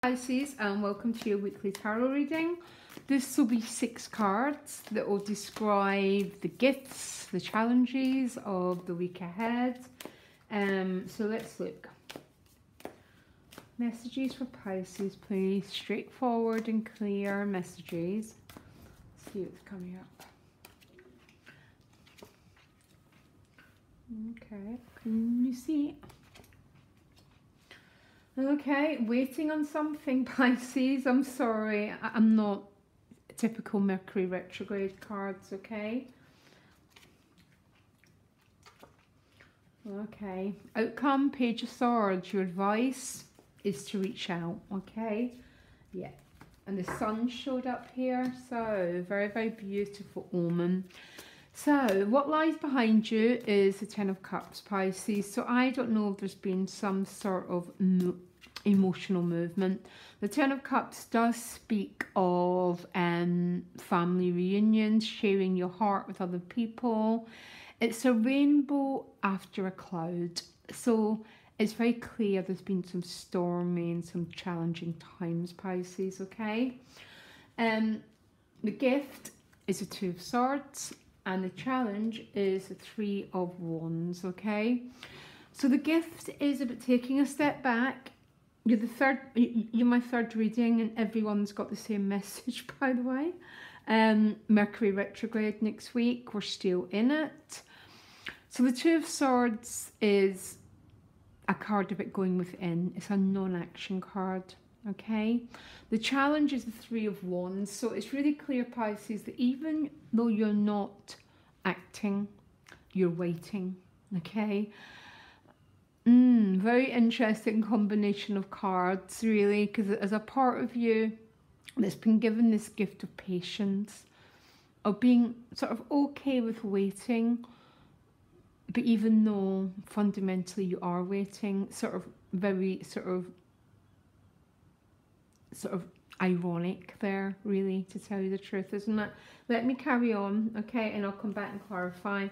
Pisces, and welcome to your weekly tarot reading. This will be 6 cards that will describe the gifts, the challenges of the week ahead. So let's look. Messages for Pisces, please. Straightforward and clear messages. Let's see what's coming up. Okay, can you see? Okay, waiting on something, Pisces. I'm sorry, I'm not typical Mercury retrograde cards, okay? Okay, outcome, Page of Swords. Your advice is to reach out, okay? Yeah, and the sun showed up here, so very, very beautiful omen. So what lies behind you is the Ten of Cups, Pisces. So I don't know if there's been some sort of emotional movement. The Ten of Cups does speak of family reunions, sharing your heart with other people. It's a rainbow after a cloud. So it's very clear there's been some stormy and some challenging times, Pisces, okay? The gift is a Two of Swords. And the challenge is the Three of Wands, okay? So the gift is about taking a step back. You're my third reading, and everyone's got the same message, by the way. Mercury retrograde next week. We're still in it. So the Two of Swords is a card about going within. It's a non-action card. Okay, the challenge is the Three of Wands. So it's really clear, Pisces, that even though you're not acting, you're waiting. Okay, very interesting combination of cards, really, because as a part of you that's been given this gift of patience, of being sort of okay with waiting, but even though fundamentally you are waiting, very ironic there, really, to tell you the truth, isn't it? Let me carry on, okay, and I'll come back and clarify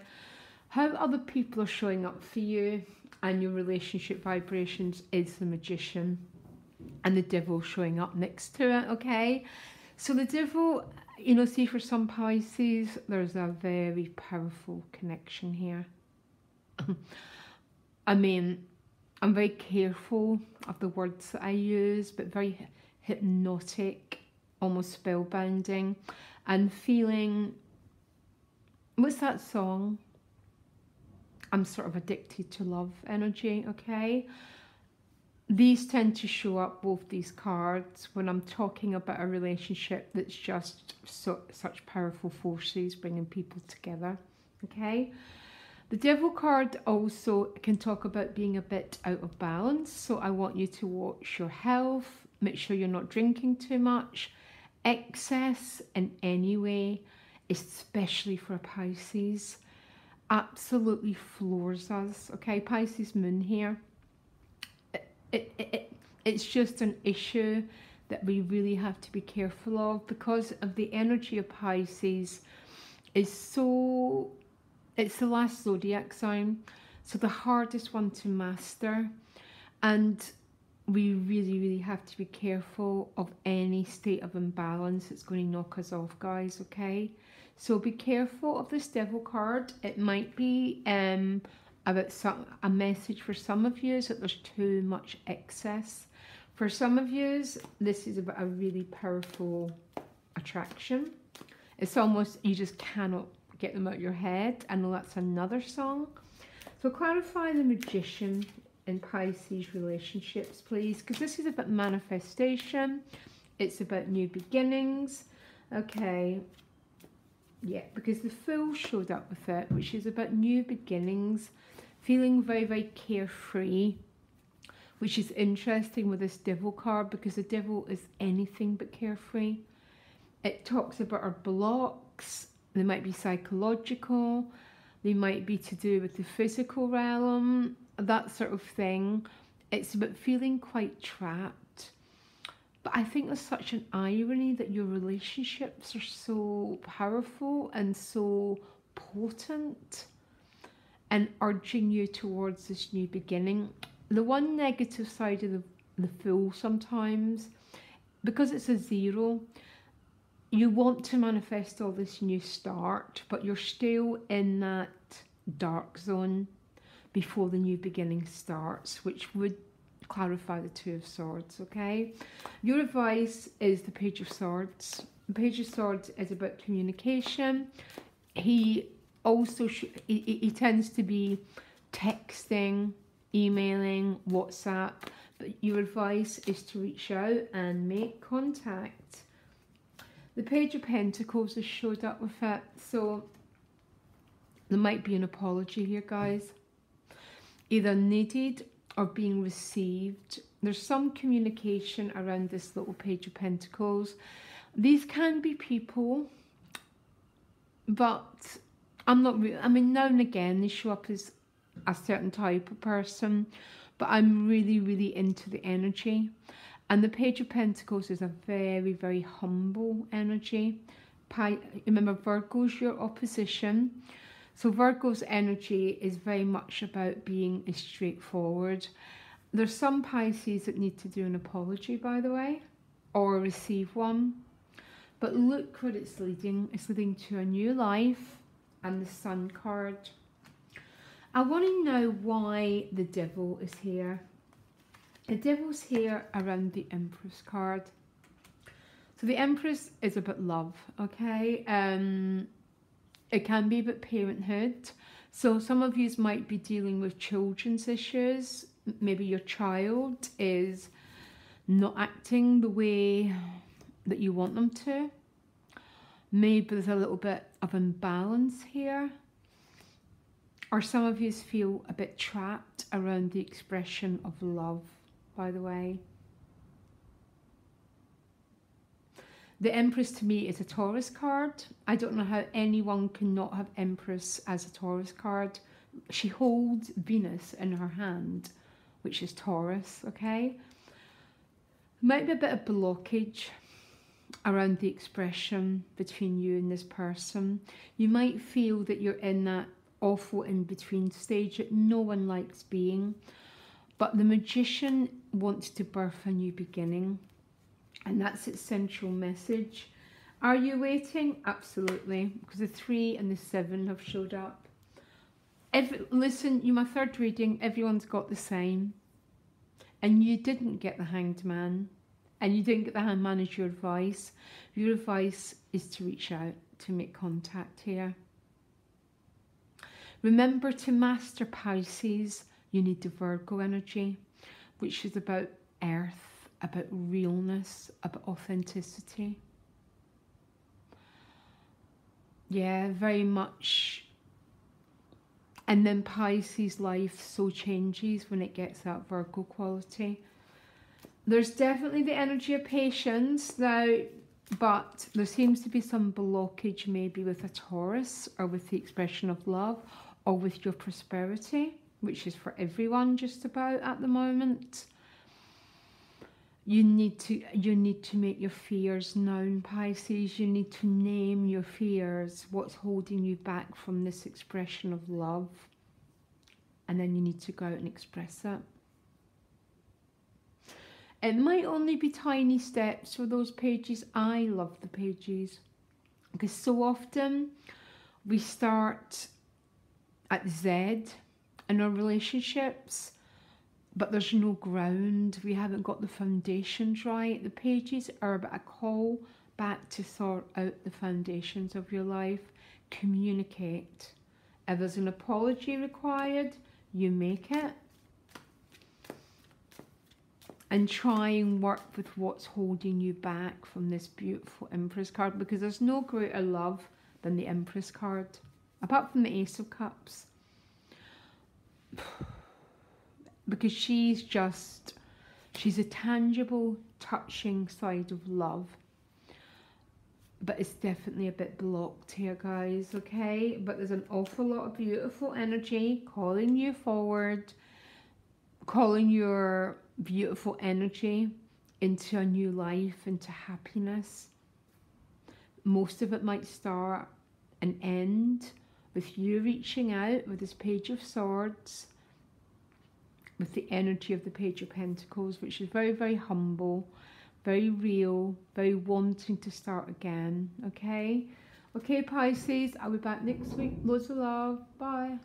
how other people are showing up for you, and your relationship vibrations is the Magician and the Devil showing up next to it, okay? So the Devil, you know, see, for some Pisces, there's a very powerful connection here. I mean, I'm very careful of the words that I use, but very hypnotic, almost spellbinding, and feeling, what's that song? I'm sort of addicted to love energy, okay? These tend to show up, both these cards, when I'm talking about a relationship that's just such powerful forces bringing people together, okay? The Devil card also can talk about being a bit out of balance, so I want you to watch your health, make sure you're not drinking too much. Excess in any way, especially for a Pisces, absolutely floors us, okay? Pisces moon here. It's just an issue that we really have to be careful of, because of the energy of Pisces is so... It's the last zodiac sign, so the hardest one to master, and we really, really have to be careful of any state of imbalance that's going to knock us off, guys, okay? So be careful of this Devil card. It might be about a message for some of you is that there's too much excess. For some of you, this is about a really powerful attraction. It's almost, you just cannot get them out of your head. I know that's another song. So clarify the Magician in Pisces relationships, please, because this is about manifestation. It's about new beginnings, okay? Yeah, because the Fool showed up with it, which is about new beginnings, feeling very, very carefree, which is interesting with this Devil card, because the Devil is anything but carefree. It talks about our blocks. They might be psychological, they might be to do with the physical realm, that sort of thing. It's about feeling quite trapped. But I think there's such an irony that your relationships are so powerful and so potent and urging you towards this new beginning. The one negative side of the Fool sometimes because it's a 0, you want to manifest all this new start, but you're still in that dark zone before the new beginning starts, which would clarify the 2 of Swords, okay? Your advice is the Page of Swords. The Page of Swords is about communication. He also, he tends to be texting, emailing, WhatsApp, but your advice is to reach out and make contact. The Page of Pentacles has showed up with it, so there might be an apology here, guys. Either needed or being received. There's some communication around this little Page of Pentacles. These can be people, but I'm not really, I mean, now and again they show up as a certain type of person, but I'm really, really into the energy. And the Page of Pentacles is a very, very humble energy. Remember, Virgo's your opposition. So Virgo's energy is very much about being straightforward. There's some Pisces that need to do an apology, by the way, or receive one. But look what it's leading. It's leading to a new life, and the Sun card. I want to know why the Devil is here. The Devil's here around the Empress card. So the Empress is about love, okay? It can be about parenthood. So some of you might be dealing with children's issues. Maybe your child is not acting the way that you want them to. Maybe there's a little bit of imbalance here. Or some of you feel a bit trapped around the expression of love, by the way. The Empress to me is a Taurus card. I don't know how anyone can not have Empress as a Taurus card. She holds Venus in her hand, which is Taurus, okay? Might be a bit of blockage around the expression between you and this person. You might feel that you're in that awful in-between stage that no one likes being. But the Magician wants to birth a new beginning. And that's its central message. Are you waiting? Absolutely. Because the 3 and the 7 have showed up. Listen, you're my third reading. Everyone's got the same. And you didn't get the Hanged Man. And you didn't get the Hanged Man as your advice. Your advice is to reach out, to make contact here. Remember, to master Pisces, you need the Virgo energy, which is about earth, about realness, about authenticity. Yeah, very much. And then Pisces life so changes when it gets that Virgo quality. There's definitely the energy of patience now, but there seems to be some blockage maybe with a Taurus or with the expression of love or with your prosperity, which is for everyone just about at the moment. You need to make your fears known, Pisces. You need to name your fears, what's holding you back from this expression of love. And then you need to go out and express it. It might only be tiny steps for those pages. I love the pages because so often we start at Z in our relationships, but there's no ground. We haven't got the foundations right. The pages are about a call back to sort out the foundations of your life. Communicate. If there's an apology required, you make it. And try and work with what's holding you back from this beautiful Empress card, because there's no greater love than the Empress card, apart from the Ace of Cups. Because she's a tangible, touching side of love. But it's definitely a bit blocked here, guys, okay? But there's an awful lot of beautiful energy calling you forward, calling your beautiful energy into a new life, into happiness. Most of it might start and end with you reaching out with this Page of Swords, with the energy of the Page of Pentacles, which is very, very humble, very real, very wanting to start again. Okay, Pisces, I'll be back next week. Loads of love. Bye.